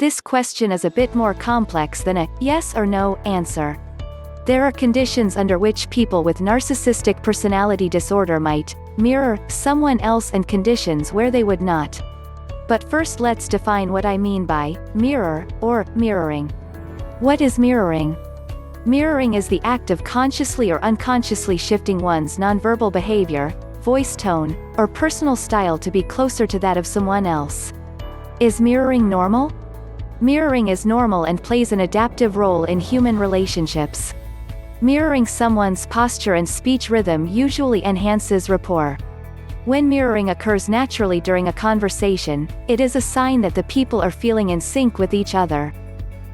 This question is a bit more complex than a yes or no answer. There are conditions under which people with narcissistic personality disorder might mirror someone else and conditions where they would not. But first let's define what I mean by mirror or mirroring. What is mirroring? Mirroring is the act of consciously or unconsciously shifting one's nonverbal behavior, voice tone, or personal style to be closer to that of someone else. Is mirroring normal? Mirroring is normal and plays an adaptive role in human relationships. Mirroring someone's posture and speech rhythm usually enhances rapport. When mirroring occurs naturally during a conversation, it is a sign that the people are feeling in sync with each other.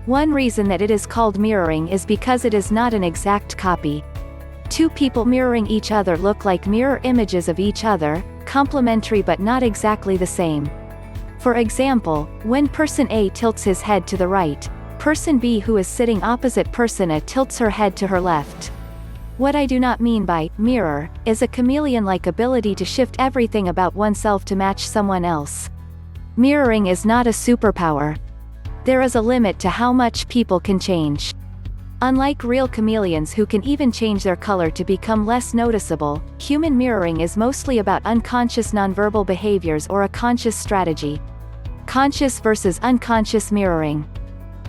One reason that it is called mirroring is because it is not an exact copy. Two people mirroring each other look like mirror images of each other, complementary but not exactly the same. For example, when person A tilts his head to the right, person B who is sitting opposite person A tilts her head to her left. What I do not mean by mirror is a chameleon-like ability to shift everything about oneself to match someone else. Mirroring is not a superpower. There is a limit to how much people can change. Unlike real chameleons who can even change their color to become less noticeable, human mirroring is mostly about unconscious nonverbal behaviors or a conscious strategy. Conscious versus unconscious mirroring.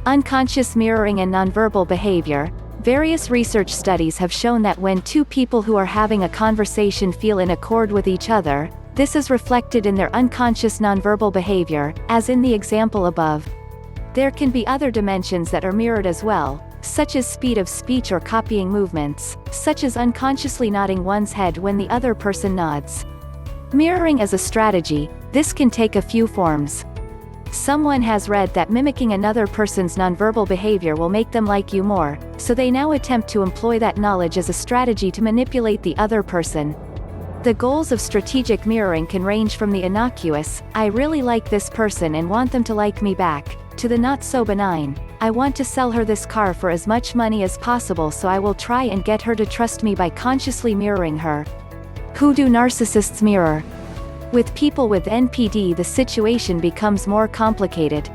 Unconscious mirroring and nonverbal behavior. Various research studies have shown that when two people who are having a conversation feel in accord with each other, this is reflected in their unconscious nonverbal behavior, as in the example above. There can be other dimensions that are mirrored as well, such as speed of speech or copying movements, such as unconsciously nodding one's head when the other person nods. Mirroring as a strategy, this can take a few forms. Someone has read that mimicking another person's nonverbal behavior will make them like you more, so they now attempt to employ that knowledge as a strategy to manipulate the other person. The goals of strategic mirroring can range from the innocuous, I really like this person and want them to like me back, to the not so benign, I want to sell her this car for as much money as possible so I will try and get her to trust me by consciously mirroring her. Who do narcissists mirror? With people with NPD the situation becomes more complicated.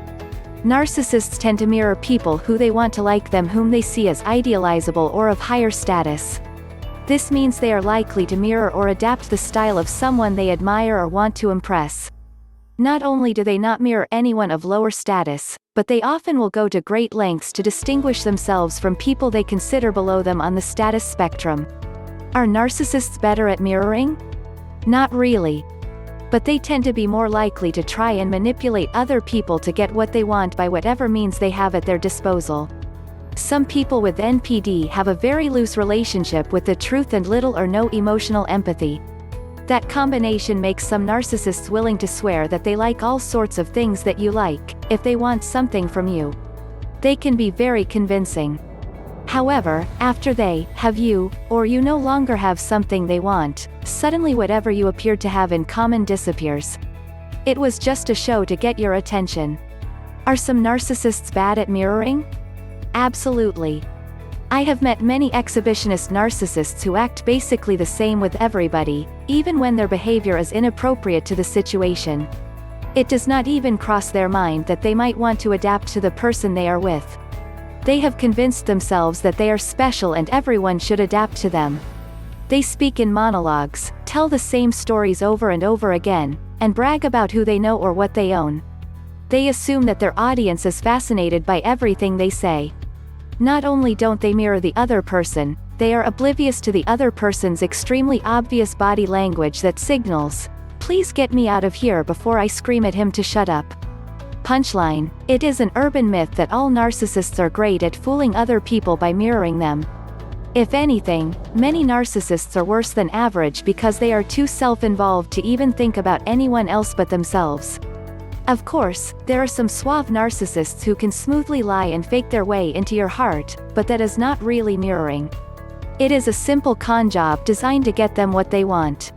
Narcissists tend to mirror people who they want to like them, whom they see as idealizable or of higher status. This means they are likely to mirror or adapt the style of someone they admire or want to impress. Not only do they not mirror anyone of lower status, but they often will go to great lengths to distinguish themselves from people they consider below them on the status spectrum. Are narcissists better at mirroring? Not really. But they tend to be more likely to try and manipulate other people to get what they want by whatever means they have at their disposal. Some people with NPD have a very loose relationship with the truth and little or no emotional empathy. That combination makes some narcissists willing to swear that they like all sorts of things that you like, if they want something from you. They can be very convincing. However, after they have you, or you no longer have something they want, suddenly whatever you appeared to have in common disappears. It was just a show to get your attention. Are some narcissists bad at mirroring? Absolutely. I have met many exhibitionist narcissists who act basically the same with everybody, even when their behavior is inappropriate to the situation. It does not even cross their mind that they might want to adapt to the person they are with. They have convinced themselves that they are special and everyone should adapt to them. They speak in monologues, tell the same stories over and over again, and brag about who they know or what they own. They assume that their audience is fascinated by everything they say. Not only don't they mirror the other person, they are oblivious to the other person's extremely obvious body language that signals, "Please get me out of here before I scream at him to shut up." Punchline: it is an urban myth that all narcissists are great at fooling other people by mirroring them. If anything, many narcissists are worse than average because they are too self-involved to even think about anyone else but themselves. Of course, there are some suave narcissists who can smoothly lie and fake their way into your heart, but that is not really mirroring. It is a simple con job designed to get them what they want.